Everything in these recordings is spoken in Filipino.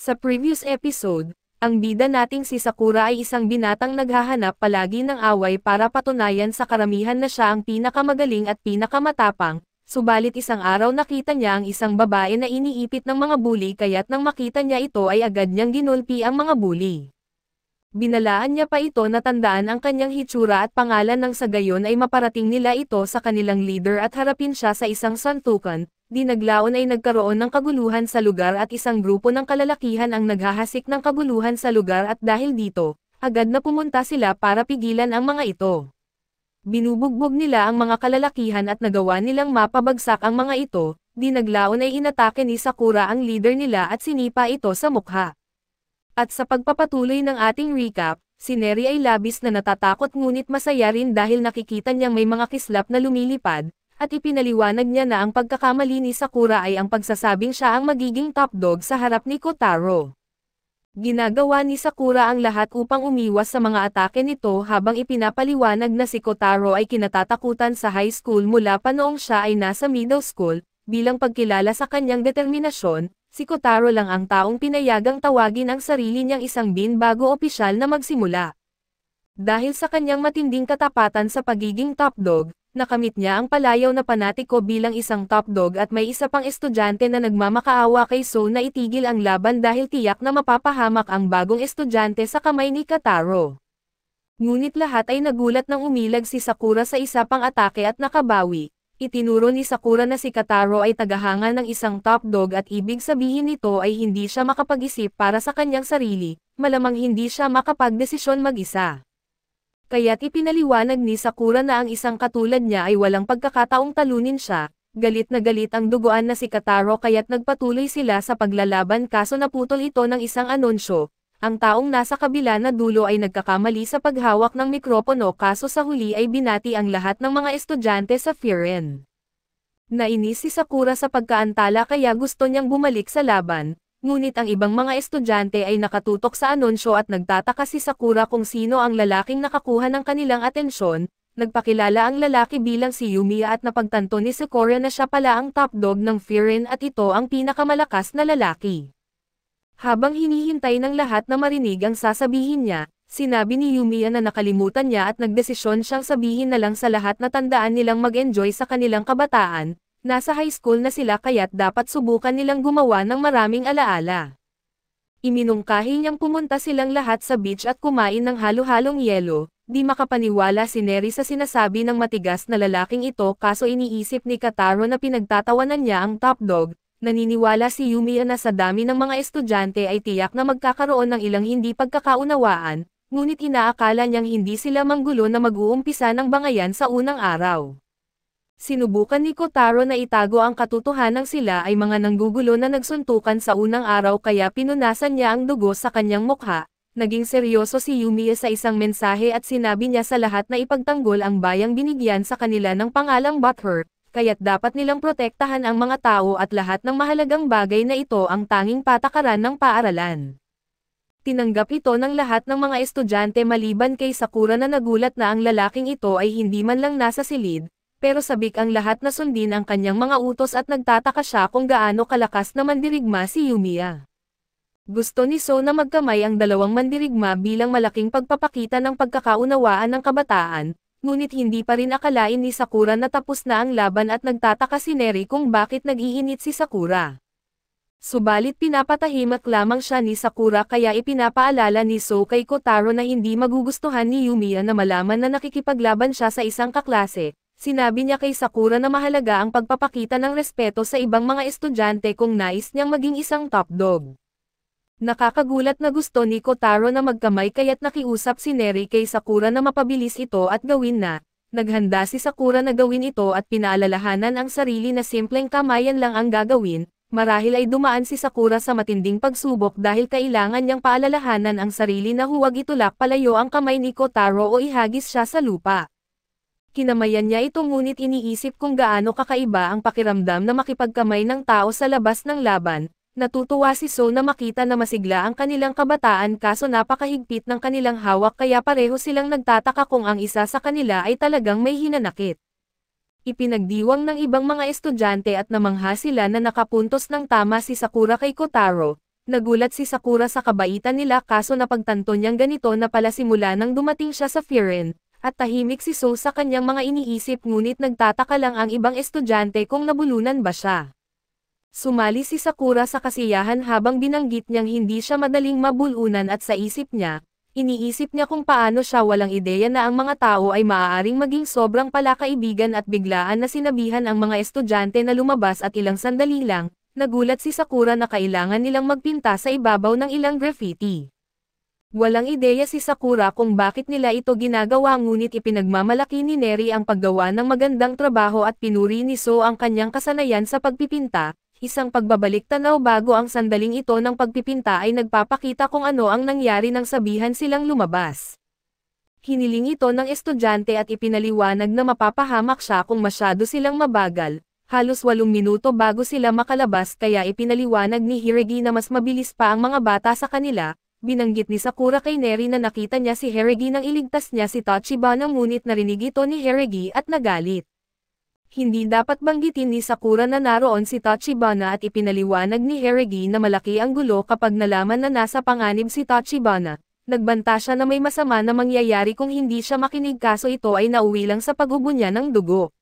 Sa previous episode, ang bida nating si Sakura ay isang binatang naghahanap palagi ng away para patunayan sa karamihan na siya ang pinakamagaling at pinakamatapang, subalit isang araw nakita niya ang isang babae na iniipit ng mga bully kaya't nang makita niya ito ay agad niyang ginulpi ang mga bully. Binalaan niya pa ito na tandaan ang kanyang hitsura at pangalan nang sa gayon ay maparating nila ito sa kanilang leader at harapin siya sa isang santukan. Naglaon ay nagkaroon ng kaguluhan sa lugar at isang grupo ng kalalakihan ang naghahasik ng kaguluhan sa lugar at dahil dito, agad na pumunta sila para pigilan ang mga ito. Binubugbog nila ang mga kalalakihan at nagawa nilang mapabagsak ang mga ito. Naglaon ay inatake ni Sakura ang leader nila at sinipa ito sa mukha. At sa pagpapatuloy ng ating recap, si Neri ay labis na natatakot ngunit masaya rin dahil nakikita niyang may mga kislap na lumilipad, at ipinaliwanag niya na ang pagkakamali ni Sakura ay ang pagsasabing siya ang magiging top dog sa harap ni Kotaro. Ginagawa ni Sakura ang lahat upang umiwas sa mga atake nito habang ipinapaliwanag na si Kotaro ay kinatatakutan sa high school mula pa noong siya ay nasa middle school. Bilang pagkilala sa kanyang determinasyon, si Kotaro lang ang taong pinayagang tawagin ang sarili niyang isang bin bago opisyal na magsimula. Dahil sa kanyang matinding katapatan sa pagiging top dog, nakamit niya ang palayaw na panatiko bilang isang top dog at may isa pang estudyante na nagmamakaawa kay So na itigil ang laban dahil tiyak na mapapahamak ang bagong estudyante sa kamay ni Kotaro. Ngunit lahat ay nagulat nang umilag si Sakura sa isa pang atake at nakabawi. Itinuro ni Sakura na si Kotaro ay tagahanga ng isang top dog at ibig sabihin nito ay hindi siya makapag-isip para sa kanyang sarili, malamang hindi siya makapagdesisyon mag-isa. Kaya't ipinaliwanag ni Sakura na ang isang katulad niya ay walang pagkakataong talunin siya. Galit na galit ang duguan na si Kotaro kaya't nagpatuloy sila sa paglalaban kaso naputol ito ng isang anunsyo. Ang taong nasa kabila na dulo ay nagkakamali sa paghawak ng mikropono kaso sa huli ay binati ang lahat ng mga estudyante sa Firen. Nainis si Sakura sa pagkaantala kaya gusto niyang bumalik sa laban. Ngunit ang ibang mga estudyante ay nakatutok sa anunsyo at nagtataka si Sakura kung sino ang lalaking nakakuha ng kanilang atensyon. Nagpakilala ang lalaki bilang si Yumiya at napagtanto ni Sakura na siya pala ang top dog ng Firen at ito ang pinakamalakas na lalaki. Habang hinihintay ng lahat na marinig ang sasabihin niya, sinabi ni Yumiya na nakalimutan niya at nagdesisyon siyang sabihin na lang sa lahat na tandaan nilang mag-enjoy sa kanilang kabataan. Nasa high school na sila kaya't dapat subukan nilang gumawa ng maraming alaala. Iminungkahi niyang pumunta silang lahat sa beach at kumain ng halo-halong yelo. Di makapaniwala si Neri sa sinasabi ng matigas na lalaking ito kaso iniisip ni Kotaro na pinagtatawanan niya ang top dog. Naniniwala si Yumiya na sa dami ng mga estudyante ay tiyak na magkakaroon ng ilang hindi pagkakaunawaan, ngunit inaakala niyang hindi sila manggulo na mag-uumpisa ng bangayan sa unang araw. Sinubukan ni Kotaro na itago ang katotohanang sila ay mga nanggugulo na nagsuntukan sa unang araw kaya pinunasan niya ang dugo sa kanyang mukha. Naging seryoso si Yumiya sa isang mensahe at sinabi niya sa lahat na ipagtanggol ang bayang binigyan sa kanila ng pangalang Butthurt, kaya't dapat nilang protektahan ang mga tao at lahat ng mahalagang bagay na ito ang tanging patakaran ng paaralan. Tinanggap ito ng lahat ng mga estudyante maliban kay Sakura na nagulat na ang lalaking ito ay hindi man lang nasa silid. Pero sabik ang lahat na sundin ang kanyang mga utos at nagtataka siya kung gaano kalakas na mandirigma si Yumiya. Gusto ni So na magkamay ang dalawang mandirigma bilang malaking pagpapakita ng pagkakaunawaan ng kabataan, ngunit hindi pa rin akalain ni Sakura na tapos na ang laban at nagtataka si Neri kung bakit nag-iinit si Sakura. Subalit pinapatahimik lamang siya ni Sakura kaya ipinapaalala ni So kay Kotaro na hindi magugustuhan ni Yumiya na malaman na nakikipaglaban siya sa isang kaklase. Sinabi niya kay Sakura na mahalaga ang pagpapakita ng respeto sa ibang mga estudyante kung nais niyang maging isang top dog. Nakakagulat na gusto ni Kotaro na magkamay kaya't nakiusap si Neri kay Sakura na mapabilis ito at gawin na. Naghanda si Sakura na gawin ito at pinaalalahanan ang sarili na simpleng kamayan lang ang gagawin. Marahil ay dumaan si Sakura sa matinding pagsubok dahil kailangan niyang paalalahanan ang sarili na huwag itulak palayo ang kamay ni Kotaro o ihagis siya sa lupa. Kinamayan niya ito ngunit iniisip kung gaano kakaiba ang pakiramdam na makipagkamay ng tao sa labas ng laban. Natutuwa si So na makita na masigla ang kanilang kabataan kaso napakahigpit ng kanilang hawak kaya pareho silang nagtataka kung ang isa sa kanila ay talagang may hinanakit. Ipinagdiwang ng ibang mga estudyante at namangha sila na nakapuntos ng tama si Sakura kay Kotaro. Nagulat si Sakura sa kabaitan nila kaso napagtanto niyang ganito na pala simula nang dumating siya sa Frieren, at tahimik si So sa kanyang mga iniisip ngunit nagtataka lang ang ibang estudyante kung nabulunan ba siya. Sumali si Sakura sa kasiyahan habang binanggit niyang hindi siya madaling mabulunan at sa isip niya, iniisip niya kung paano siya walang ideya na ang mga tao ay maaaring maging sobrang palakaibigan at biglaan na sinabihan ang mga estudyante na lumabas at ilang sandali lang, nagulat si Sakura na kailangan nilang magpinta sa ibabaw ng ilang graffiti. Walang ideya si Sakura kung bakit nila ito ginagawa ngunit ipinagmamalaki ni Neri ang paggawa ng magandang trabaho at pinuri ni So ang kanyang kasanayan sa pagpipinta. Isang pagbabalik tanaw bago ang sandaling ito ng pagpipinta ay nagpapakita kung ano ang nangyari nang sabihan silang lumabas. Hiniling ito ng estudyante at ipinaliwanag na mapapahamak siya kung masyado silang mabagal. Halos 8 minuto bago sila makalabas kaya ipinaliwanag ni Hiragi na mas mabilis pa ang mga bata sa kanila. Binanggit ni Sakura kay Neri na nakita niya si Hiragi nang iligtas niya si Tachibana ngunit narinig ito ni Hiragi at nagalit. Hindi dapat banggitin ni Sakura na naroon si Tachibana at ipinaliwanag ni Hiragi na malaki ang gulo kapag nalaman na nasa panganib si Tachibana. Nagbanta siya na may masama na mangyayari kung hindi siya makinig kaso ito ay nauwi lang sa paggubo niya ng dugo.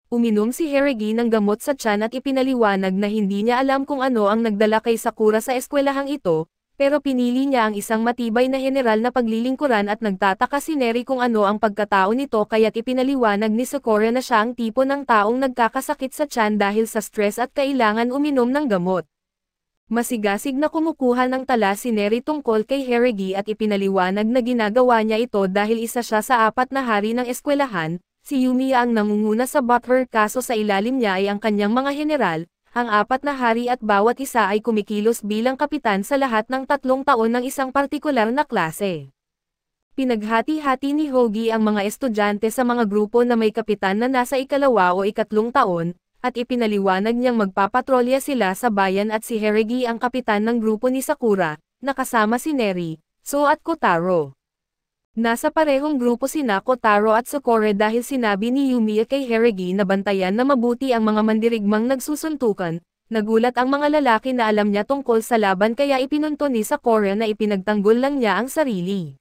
Uminom si Hiragi ng gamot sa tiyan at ipinaliwanag na hindi niya alam kung ano ang nagdala kay Sakura sa eskwelahang ito, pero pinili niya ang isang matibay na general na paglilingkuran at nagtataka si Neri kung ano ang pagkatao nito kaya't ipinaliwanag ni Sakura na siya ang tipo ng taong nagkakasakit sa tiyan dahil sa stress at kailangan uminom ng gamot. Masigasig na kumukuha ng tala si Neri tungkol kay Hiragi at ipinaliwanag na ginagawa niya ito dahil isa siya sa 4 na hari ng eskwelahan. Si Yumiya ang nangunguna sa Butler kaso sa ilalim niya ay ang kanyang mga general, ang 4 na hari at bawat isa ay kumikilos bilang kapitan sa lahat ng 3 taon ng isang partikular na klase. Pinaghati-hati ni Hogi ang mga estudyante sa mga grupo na may kapitan na nasa 2 o 3 taon, at ipinaliwanag niyang magpapatrolya sila sa bayan at si Hiragi ang kapitan ng grupo ni Sakura, nakasama si Neri, So at Kotaro. Nasa parehong grupo sina Kotaro at Sakura dahil sinabi ni Yumiya kay Hiragi na bantayan na mabuti ang mga mandirigmang nagsusuntukan. Nagulat ang mga lalaki na alam niya tungkol sa laban kaya ipinunto ni Sakura na ipinagtanggol lang niya ang sarili.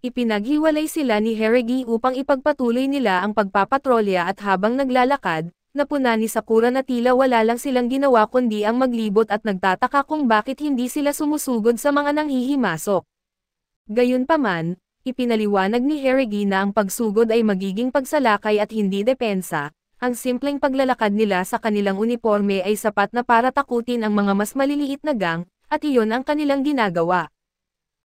Ipinaghiwalay sila ni Hiragi upang ipagpatuloy nila ang pagpapatrolya at habang naglalakad, napuna ni Sakura na tila wala lang silang ginawa kundi ang maglibot at nagtataka kung bakit hindi sila sumusugod sa mga nanghihimasok. Gayunpaman, ipinaliwanag ni Hiragi na ang pagsugod ay magiging pagsalakay at hindi depensa, ang simpleng paglalakad nila sa kanilang uniforme ay sapat na para takutin ang mga mas maliliit na gang, at iyon ang kanilang ginagawa.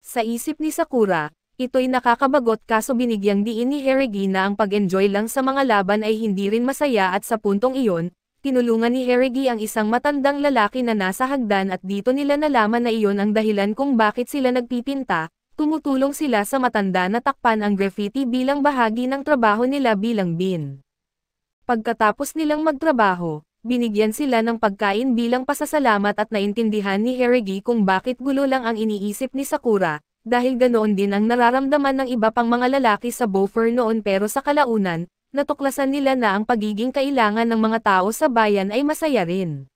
Sa isip ni Sakura, ito'y nakakabagot kaso binigyang diin ni Hiragi na ang pag-enjoy lang sa mga laban ay hindi rin masaya at sa puntong iyon, tinulungan ni Hiragi ang isang matandang lalaki na nasa hagdan at dito nila nalaman na iyon ang dahilan kung bakit sila nagpipinta. Tumutulong sila sa matanda na takpan ang graffiti bilang bahagi ng trabaho nila bilang bin. Pagkatapos nilang magtrabaho, binigyan sila ng pagkain bilang pasasalamat at naintindihan ni Hiragi kung bakit gulo lang ang iniisip ni Sakura, dahil ganoon din ang nararamdaman ng iba pang mga lalaki sa Bofur noon pero sa kalaunan, natuklasan nila na ang pagiging kailangan ng mga tao sa bayan ay masaya rin.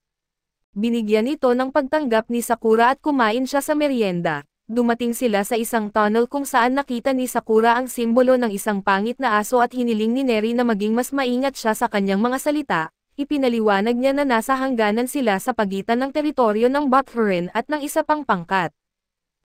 Binigyan ito ng pagtanggap ni Sakura at kumain siya sa merienda. Dumating sila sa isang tunnel kung saan nakita ni Sakura ang simbolo ng isang pangit na aso at hiniling ni Neri na maging mas maingat siya sa kanyang mga salita. Ipinaliwanag niya na nasa hangganan sila sa pagitan ng teritoryo ng Buthurin at ng isa pang pangkat.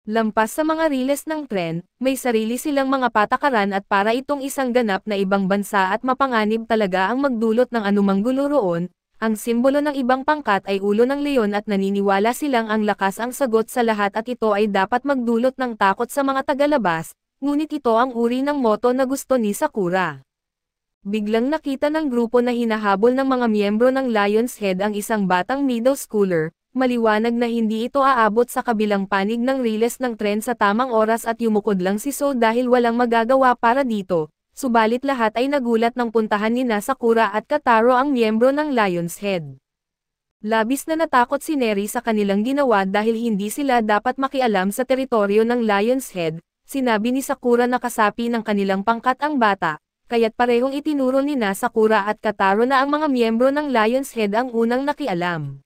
Lampas sa mga riles ng tren, may sarili silang mga patakaran at para itong isang ganap na ibang bansa at mapanganib talaga ang magdulot ng anumang gulo roon. Ang simbolo ng ibang pangkat ay ulo ng leon at naniniwala silang ang lakas ang sagot sa lahat at ito ay dapat magdulot ng takot sa mga tagalabas, ngunit ito ang uri ng moto na gusto ni Sakura. Biglang nakita ng grupo na hinahabol ng mga miyembro ng Lion's Head ang isang batang middle schooler, maliwanag na hindi ito aabot sa kabilang panig ng riles ng tren sa tamang oras at yumukod lang si So dahil walang magagawa para dito. Subalit lahat ay nagulat nang puntahan ni Sakura at Kotaro ang miyembro ng Lion's Head. Labis na natakot si Neri sa kanilang ginawa dahil hindi sila dapat makialam sa teritoryo ng Lion's Head. Sinabi ni Sakura na kasapi ng kanilang pangkat ang bata, kaya't parehong itinuro ni Sakura at Kotaro na ang mga miyembro ng Lion's Head ang unang nakialam.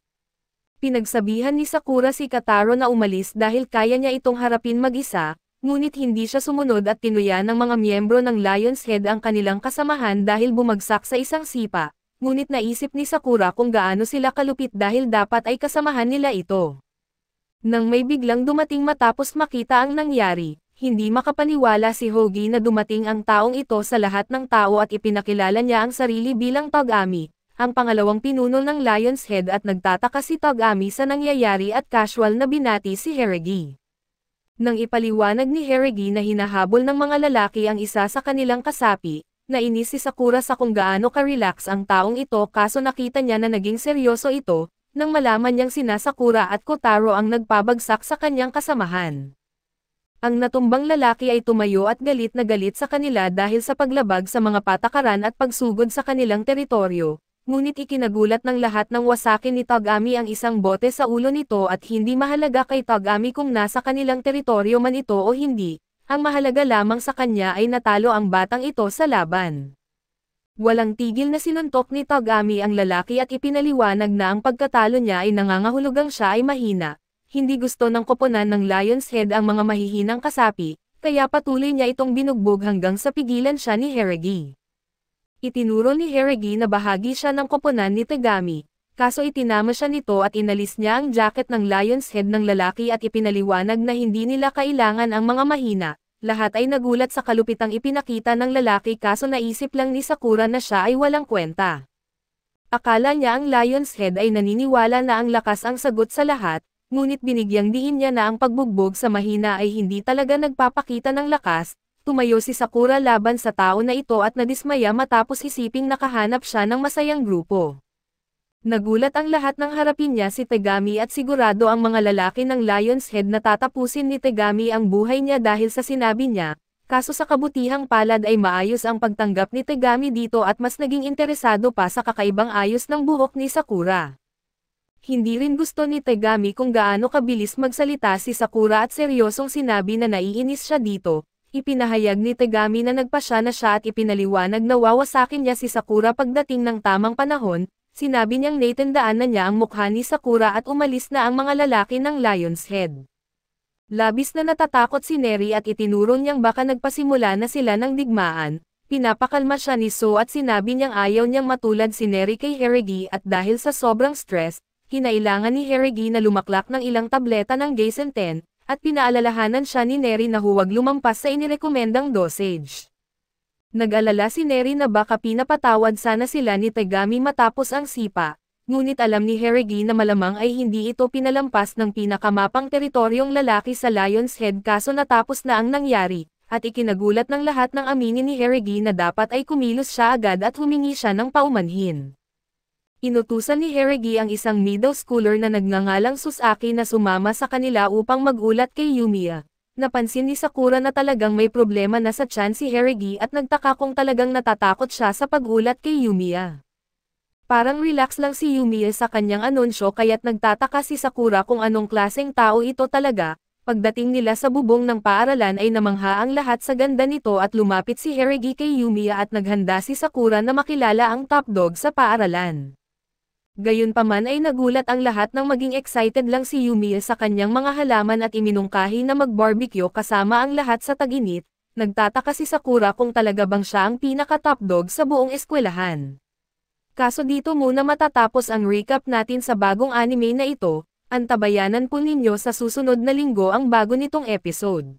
Pinagsabihan ni Sakura si Kataro na umalis dahil kaya niya itong harapin mag-isa, ngunit hindi siya sumunod at tinuya ng mga miyembro ng Lion's Head ang kanilang kasamahan dahil bumagsak sa isang sipa, ngunit naisip ni Sakura kung gaano sila kalupit dahil dapat ay kasamahan nila ito. Nang may biglang dumating matapos makita ang nangyari, hindi makapaniwala si Hogi na dumating ang taong ito sa lahat ng tao at ipinakilala niya ang sarili bilang Togami, ang pangalawang pinuno ng Lion's Head at nagtataka si Togami sa nangyayari at casual na binati si Hiragi. Nang ipaliwanag ni Hiragi na hinahabol ng mga lalaki ang isa sa kanilang kasapi, nainis si Sakura sa kung gaano ka-relax ang taong ito kaso nakita niya na naging seryoso ito, nang malaman niyang sina Sakura at Kotaro ang nagpabagsak sa kanyang kasamahan. Ang natumbang lalaki ay tumayo at galit na galit sa kanila dahil sa paglabag sa mga patakaran at pagsugod sa kanilang teritoryo. Ngunit ikinagulat ng lahat ng wasakin ni Togami ang isang bote sa ulo nito at hindi mahalaga kay Togami kung nasa kanilang teritoryo man ito o hindi, ang mahalaga lamang sa kanya ay natalo ang batang ito sa laban. Walang tigil na sinuntok ni Togami ang lalaki at ipinaliwanag na ang pagkatalo niya ay nangangahulugang siya ay mahina, hindi gusto ng koponan ng Lion's Head ang mga mahihinang kasapi, kaya patuloy niya itong binugbog hanggang sa pigilan siya ni Hiragi. Itinuro ni Hiragi na bahagi siya ng koponan ni Togami, kaso itinama siya nito at inalis niya ang jacket ng Lion's Head ng lalaki at ipinaliwanag na hindi nila kailangan ang mga mahina, lahat ay nagulat sa kalupitang ipinakita ng lalaki kaso naisip lang ni Sakura na siya ay walang kwenta. Akala niya ang Lion's Head ay naniniwala na ang lakas ang sagot sa lahat, ngunit binigyang diin niya na ang pagbugbog sa mahina ay hindi talaga nagpapakita ng lakas. Tumayo si Sakura laban sa tao na ito at nadismaya matapos isiping nakahanap siya ng masayang grupo. Nagulat ang lahat nang harapin niya si Togami at sigurado ang mga lalaki ng Lion's Head na tatapusin ni Togami ang buhay niya dahil sa sinabi niya, kaso sa kabutihang palad ay maayos ang pagtanggap ni Togami dito at mas naging interesado pa sa kakaibang ayos ng buhok ni Sakura. Hindi rin gusto ni Togami kung gaano kabilis magsalita si Sakura at seryosong sinabi na naiinis siya dito. Ipinahayag ni Togami na nagpasya na siya at ipinaliwanag na wawasakin niya si Sakura pagdating ng tamang panahon, sinabi niyang naitandaan na niya ang mukha ni Sakura at umalis na ang mga lalaki ng Lion's Head. Labis na natatakot si Neri at itinuro niyang baka nagpasimula na sila ng digmaan, pinapakalma siya ni So at sinabi niyang ayaw niyang matulad si Neri kay Hiragi at dahil sa sobrang stress, kinailangan ni Hiragi na lumaklak ng ilang tableta ng Gaisen-10, at pinaalalahanan siya ni Neri na huwag lumampas sa inirekomendang dosage. Nag-alala si Neri na baka pinapatawad sana sila ni Togami matapos ang sipa, ngunit alam ni Hiragi na malamang ay hindi ito pinalampas ng pinakamapang teritoryong lalaki sa Lion's Head kaso natapos na ang nangyari, at ikinagulat ng lahat ng aminin ni Hiragi na dapat ay kumilos siya agad at humingi siya ng paumanhin. Inutusan ni Hiragi ang isang middle schooler na nagngangalang Susaki na sumama sa kanila upang magulat kay Yumiya. Napansin ni Sakura na talagang may problema na sa tiyan si Hiragi at nagtaka kung talagang natatakot siya sa pagulat kay Yumiya. Parang relax lang si Yumiya sa kanyang anunsyo kaya't nagtataka si Sakura kung anong klaseng tao ito talaga. Pagdating nila sa bubong ng paaralan ay namangha ang lahat sa ganda nito at lumapit si Hiragi kay Yumiya at naghanda si Sakura na makilala ang top dog sa paaralan. Gayunpaman ay nagulat ang lahat nang maging excited lang si Yumiya sa kanyang mga halaman at iminungkahi na mag-barbecue kasama ang lahat sa tag-init. Nagtataka si Sakura kung talaga bang siya ang pinaka-top dog sa buong eskwelahan. Kaso dito muna matatapos ang recap natin sa bagong anime na ito. Antabayanan po ninyo sa susunod na linggo ang bago nitong episode.